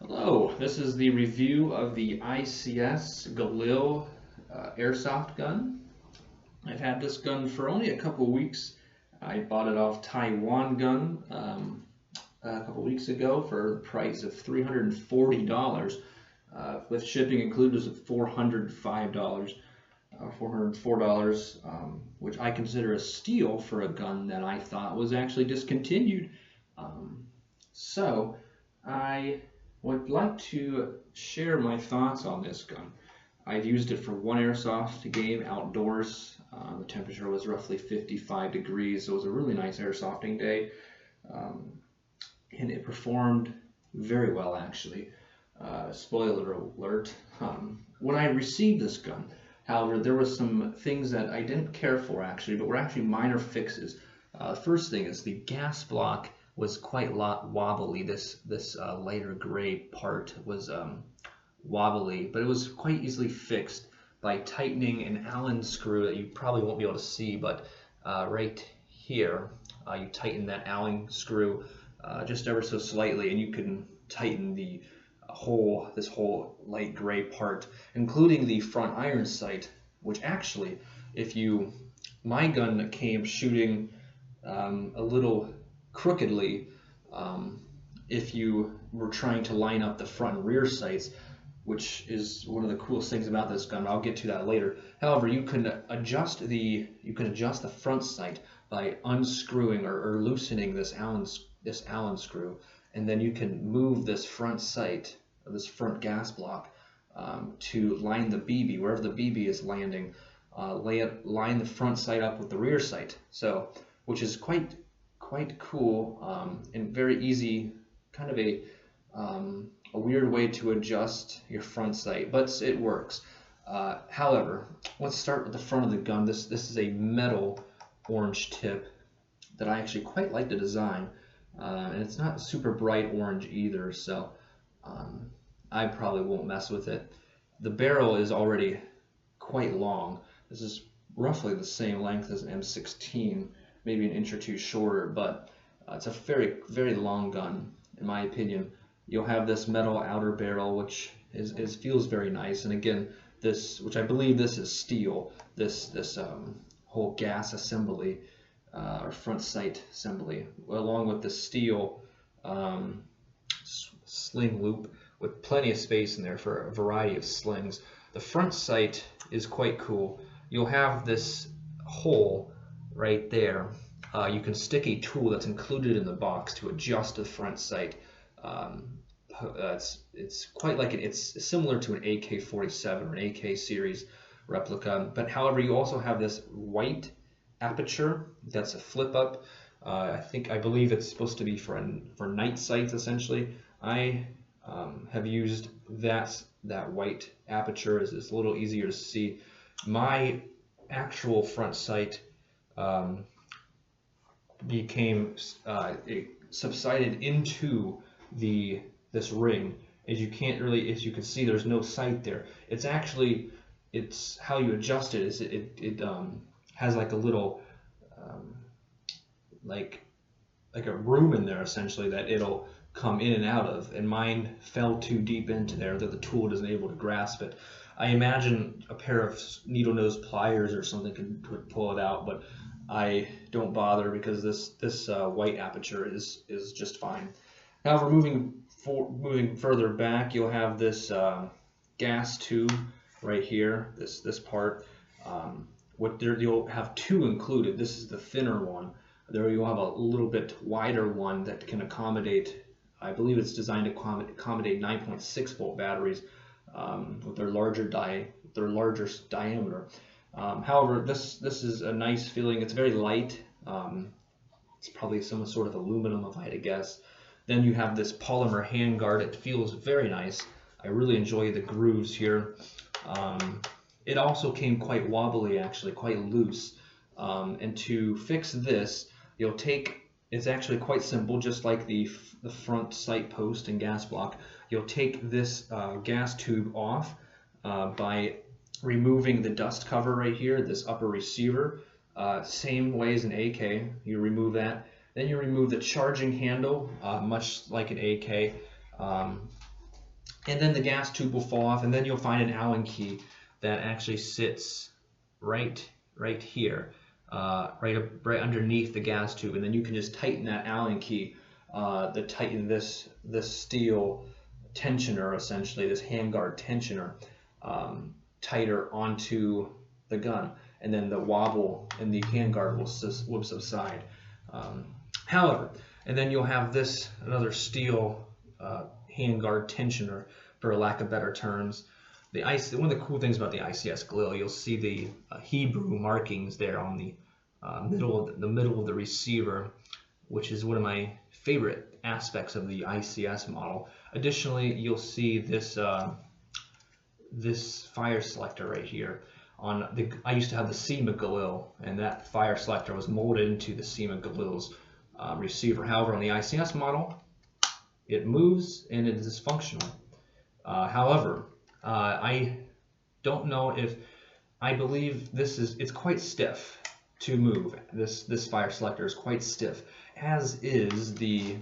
Hello, this is the review of the ICS Galil airsoft gun. I've had this gun for only a couple weeks. I bought it off Taiwan Gun a couple weeks ago for the price of $340. With shipping included was $405, $404, which I consider a steal for a gun that I thought was actually discontinued. So I would like to share my thoughts on this gun. I've used it for one airsoft game outdoors. The temperature was roughly 55 degrees, so it was a really nice airsofting day. Um, and it performed very well, actually. Spoiler alert. When I received this gun, however, there were some things that I didn't care for, actually, but were actually minor fixes. The first thing is the gas block was quite wobbly. This lighter gray part was wobbly, but it was quite easily fixed by tightening an Allen screw that you probably won't be able to see, but right here you tighten that Allen screw just ever so slightly, and you can tighten the this whole light gray part, including the front iron sight, which actually, my gun came shooting a little crookedly if you were trying to line up the front and rear sights, which is one of the coolest things about this gun. I'll get to that later. However, you can adjust the front sight by unscrewing or loosening this Allen screw, and then you can move this front sight, this front gas block, to line the BB wherever the BB is landing. Line the front sight up with the rear sight. So, which is quite cool and very easy, kind of a weird way to adjust your front sight, but it works. However, let's start with the front of the gun. This is a metal orange tip that I actually quite like the design, and it's not super bright orange either, so I probably won't mess with it. The barrel is already quite long. This is roughly the same length as an M16, maybe an inch or two shorter, but it's a very long gun in my opinion. You'll have this metal outer barrel, which feels very nice, and again, which I believe this is steel. This whole gas assembly or front sight assembly, along with the steel sling loop with plenty of space in there for a variety of slings. The front sight is quite cool. You'll have this hole right there. You can stick a tool that's included in the box to adjust the front sight. It's quite like it's similar to an AK-47 or an AK series replica, but however, you also have this white aperture that's a flip up. I believe it's supposed to be for night sights essentially. I have used that white aperture as it's a little easier to see. My actual front sight it subsided into this ring. As you can see, there's no sight there. It's how you adjust it. It has like a little like a room in there essentially that it'll come in and out of, and mine fell too deep into there that the tool isn't able to grasp it. I imagine a pair of needle nose pliers or something could pull it out, but I don't bother because this white aperture is just fine. However, moving further back, you'll have this gas tube right here. This part. You'll have two included. This is the thinner one. There you'll have a little bit wider one that can accommodate. I believe it's designed to accommodate 9.6 volt batteries with their larger diameter. However, this is a nice feeling. It's very light. It's probably some sort of aluminum, if I had to guess. Then you have this polymer handguard. It feels very nice. I really enjoy the grooves here. It also came quite wobbly, actually, quite loose. And to fix this, it's actually quite simple, just like the front sight post and gas block. You'll take this gas tube off by removing the dust cover right here, this upper receiver. Same way as an AK, you remove that. Then you remove the charging handle, much like an AK. and then the gas tube will fall off, and then you'll find an Allen key that actually sits right here, right underneath the gas tube, and then you can just tighten that Allen key, tighten this steel tensioner, essentially this handguard tensioner, tighter onto the gun, and then the wobble in the handguard will subside. However, and then you'll have another steel handguard tensioner, for lack of better terms. One of the cool things about the ICS Galil, you'll see the Hebrew markings there on the middle of the receiver, which is one of my favorite aspects of the ICS model. Additionally, you'll see this fire selector right here. I used to have the SEMA Galil, and that fire selector was molded into the SEMA Galil's receiver. However, on the ICS model, it moves and it is functional. However, I don't know if I believe it's quite stiff to move. This fire selector is quite stiff, as is the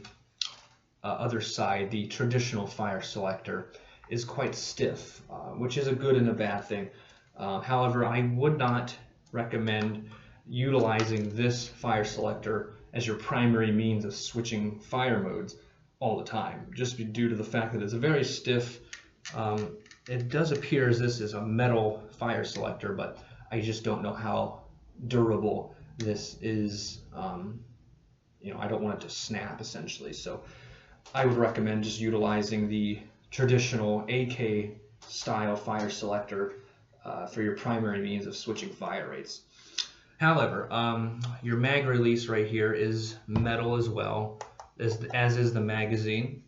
other side. The traditional fire selector is quite stiff, which is a good and a bad thing. However, I would not recommend utilizing this fire selector as your primary means of switching fire modes all the time, just due to the fact that it's very stiff. It does appear as this is a metal fire selector, but I just don't know how durable this is. I don't want it to snap, essentially. So I would recommend just utilizing the traditional AK style fire selector for your primary means of switching fire rates. However, your mag release right here is metal as well, as is the magazine.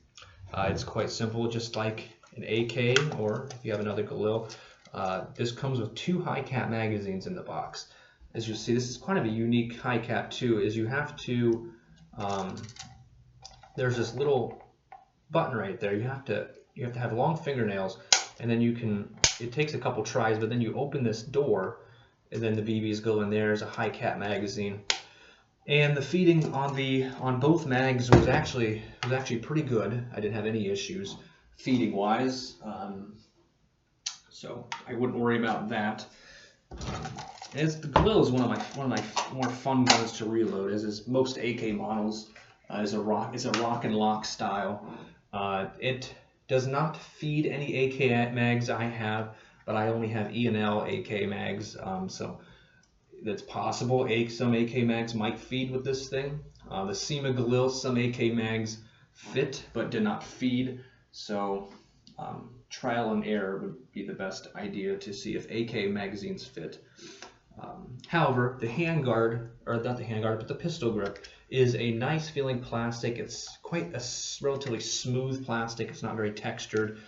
It's quite simple, just like an AK, or if you have another Galil. This comes with 2 high cap magazines in the box. As you see, this is kind of a unique high cap too, is you have to, there's this little button right there. You have to have long fingernails, and then it takes a couple tries, but then you open this door, and then the BBs go in there. There's a high cap magazine. And the feeding on both mags was actually pretty good. I didn't have any issues feeding wise, so I wouldn't worry about that. The Galil is one of my more fun guns to reload, as most AK models. Is a rock and lock style. It does not feed any AK mags I have, but I only have E&L AK mags, so that's possible. Some AK mags might feed with this thing. The SEMA Galil, some AK mags fit but did not feed, so trial and error would be the best idea to see if AK magazines fit. However, the handguard, or not the handguard, but the pistol grip, is a nice feeling plastic. It's quite a relatively smooth plastic. It's not very textured.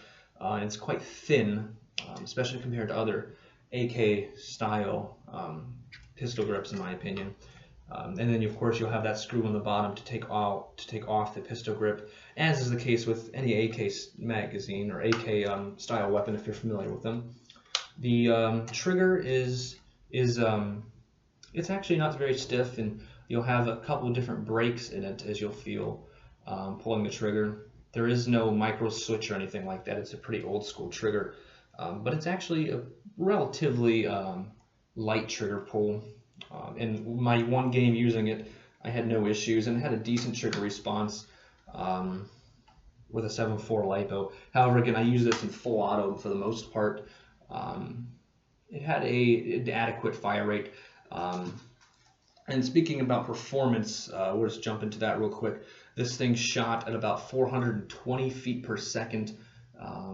And it's quite thin, especially compared to other AK style pistol grips, in my opinion. And then, of course, you'll have that screw on the bottom to take off the pistol grip, as is the case with any AK magazine or AK style weapon, if you're familiar with them. The trigger is it's actually not very stiff, and you'll have a couple of different breaks in it as you'll feel pulling the trigger. There is no micro switch or anything like that. It's a pretty old school trigger, but it's actually a relatively light trigger pull. In my one game using it, I had no issues and had a decent trigger response with a 7.4 LiPo. However, again, I use this in full auto for the most part. It had an adequate fire rate. And speaking about performance, we'll just jump into that real quick. This thing shot at about 420 feet per second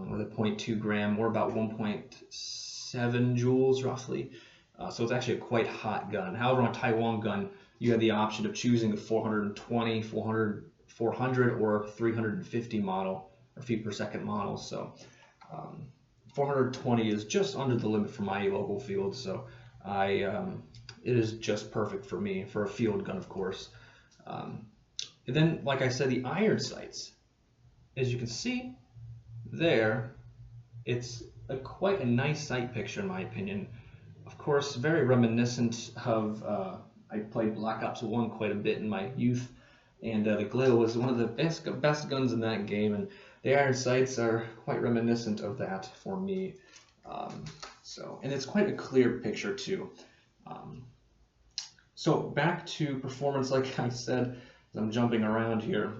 with a 0.2 gram, or about 1.7 joules roughly. So it's actually a quite hot gun. However, on a Taiwan gun, you have the option of choosing a 420, 400, or 350 model, or feet per second model. So 420 is just under the limit for my local field. So it is just perfect for me, for a field gun, of course. And then, like I said, the iron sights, as you can see there, it's quite a nice sight picture in my opinion. Of course, very reminiscent of, I played Black Ops 1 quite a bit in my youth, and the Galil was one of the best guns in that game, and the iron sights are quite reminiscent of that for me. And it's quite a clear picture too. So back to performance, like I said, as I'm jumping around here,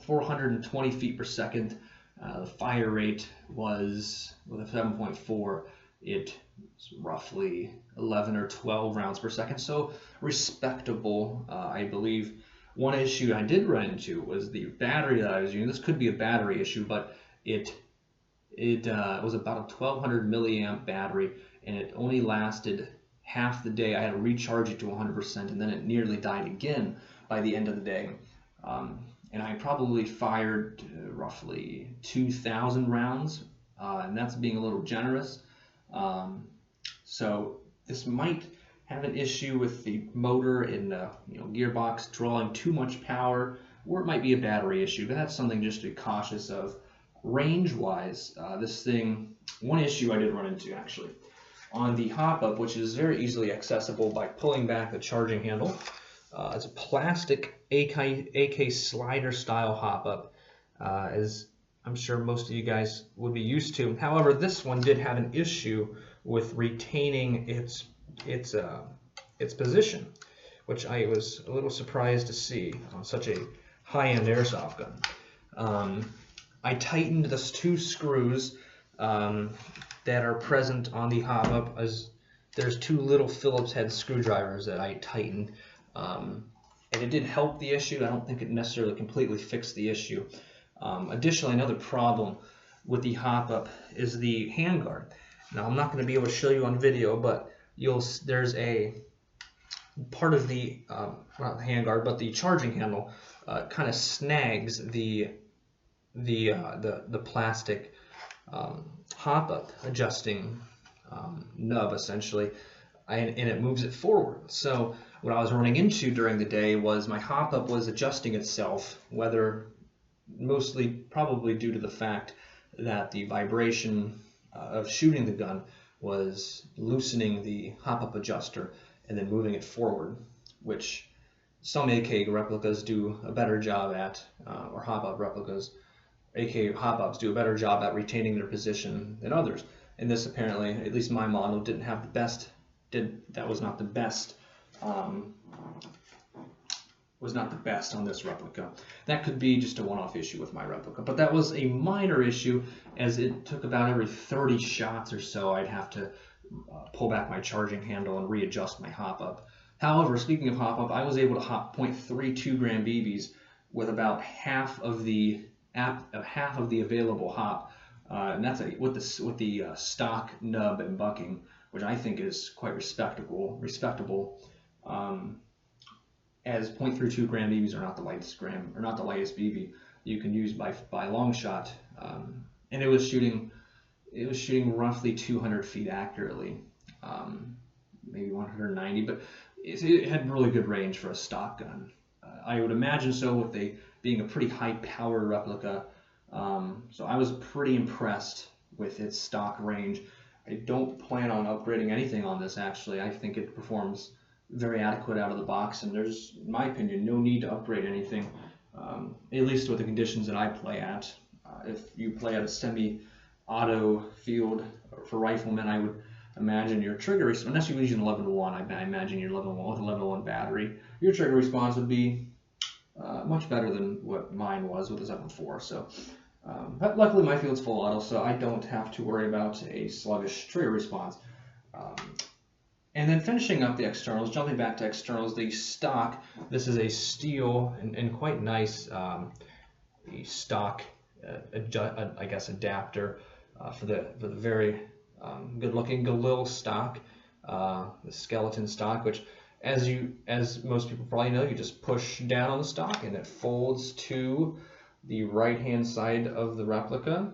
420 feet per second. The fire rate was, with a 7.4, it was roughly 11 or 12 rounds per second, so respectable. I believe one issue I did run into was the battery that I was using. This could be a battery issue, but it was about a 1200 milliamp battery, and it only lasted half the day. I had to recharge it to 100%, and then it nearly died again by the end of the day. And I probably fired roughly 2,000 rounds, and that's being a little generous. So this might have an issue with the motor in the gearbox drawing too much power, or it might be a battery issue, but that's something just to be cautious of. Range-wise, this thing, one issue I did run into actually, on the hop-up, which is very easily accessible by pulling back the charging handle. It's a plastic AK slider style hop-up, as I'm sure most of you guys would be used to. However, this one did have an issue with retaining its position, which I was a little surprised to see on such a high-end airsoft gun. I tightened the 2 screws that are present on the hop-up, as there's 2 little Phillips head screwdrivers that I tightened, and it did help the issue. I don't think it necessarily completely fixed the issue. Additionally, another problem with the hop-up is the handguard. Now, I'm not going to be able to show you on video, but there's a part of the not the handguard, but the charging handle kind of snags the plastic hop-up adjusting nub, essentially, and it moves it forward. So what I was running into during the day was my hop-up was adjusting itself, whether mostly probably due to the fact that the vibration of shooting the gun was loosening the hop-up adjuster and then moving it forward, which some AK replicas do a better job at, or hop-up replicas. AK hop-ups do a better job at retaining their position than others. And this apparently, at least my model, didn't have the best. That was not the best. Was not the best on this replica. That could be just a one-off issue with my replica, but that was a minor issue, as it took about every 30 shots or so I'd have to pull back my charging handle and readjust my hop-up. However, speaking of hop-up, I was able to hop 0.32 gram BBs with about half of the available hop, and that's with the stock nub and bucking, which I think is quite respectable. As 0.32 gram BBs are not the lightest BB you can use by long shot, and it was shooting roughly 200 feet accurately, maybe 190, but it had really good range for a stock gun. I would imagine so, with being a pretty high-powered replica. So I was pretty impressed with its stock range. I don't plan on upgrading anything on this, actually. I think it performs very adequate out of the box, and there's, in my opinion, no need to upgrade anything, at least with the conditions that I play at. If you play at a semi-auto field for riflemen, I would imagine your trigger response, unless you're using 11-1, I imagine your 11-1 with 11-1 battery, your trigger response would be much better than what mine was with the 7.4. So, but luckily my field's full auto, so I don't have to worry about a sluggish trigger response. And then finishing up the externals, jumping back to externals, the stock. This is a steel and quite nice stock, I guess, adapter for the very good-looking Galil stock, the skeleton stock, which, as most people probably know, you just push down on the stock and it folds to the right-hand side of the replica,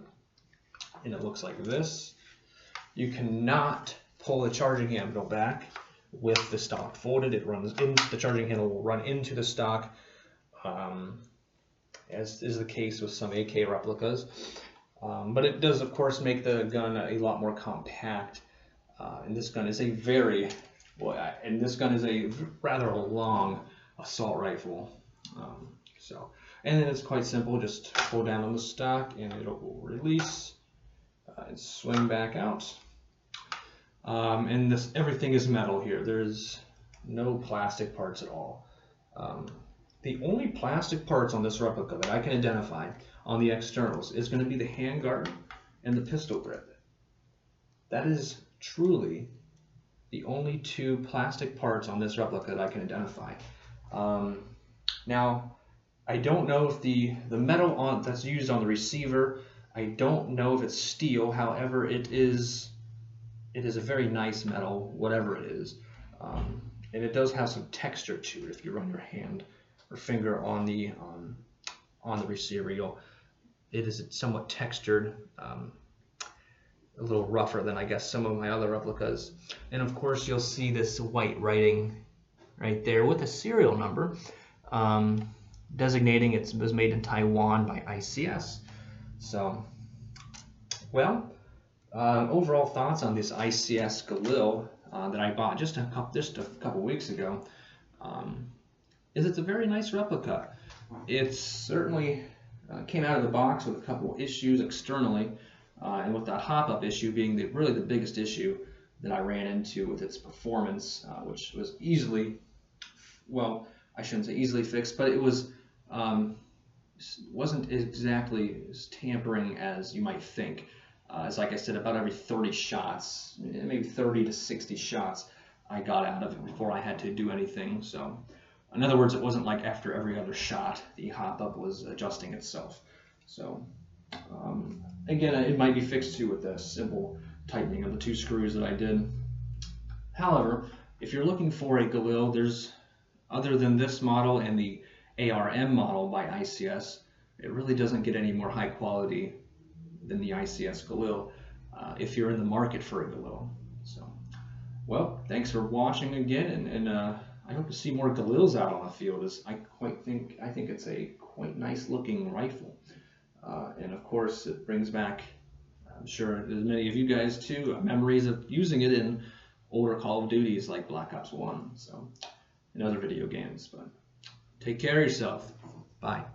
and it looks like this. You cannot pull the charging handle back with the stock folded. It runs in, the charging handle will run into the stock, as is the case with some AK replicas. But it does, of course, make the gun a lot more compact. And this gun is a rather long assault rifle. So And then it's quite simple, just pull down on the stock and it will release and swing back out. And everything is metal here. There's no plastic parts at all. The only plastic parts on this replica that I can identify on the externals is going to be the handguard and the pistol grip. That is truly the only two plastic parts on this replica that I can identify. Now, I don't know if the metal that's used on the receiver, I don't know if it's steel. However, it is a very nice metal, whatever it is. And it does have some texture to it. If you run your hand or finger on the receiver, it is somewhat textured, a little rougher than I guess some of my other replicas. And of course, you'll see this white writing right there with a serial number, designating it was made in Taiwan by ICS. So, well, overall thoughts on this ICS Galil that I bought just a couple weeks ago is it's a very nice replica. It certainly came out of the box with a couple issues externally, and with that hop-up issue being really the biggest issue that I ran into with its performance, which was easily, well, I shouldn't say easily fixed, but it wasn't exactly as tampering as you might think. It's like I said, about every 30 shots, maybe 30 to 60 shots, I got out of it before I had to do anything. So, in other words, it wasn't like after every other shot, the hop-up was adjusting itself. So, again, it might be fixed too with the simple tightening of the two screws that I did. However, if you're looking for a Galil, other than this model and the ARM model by ICS, it really doesn't get any more high quality than the ICS Galil if you're in the market for a Galil. So, well, thanks for watching again, and I hope to see more Galils out on the field. As I think it's a quite nice looking rifle, and of course it brings back, I'm sure as many of you guys too, memories of using it in older Call of Duties like Black Ops 1, so, and other video games. But take care of yourself. Bye.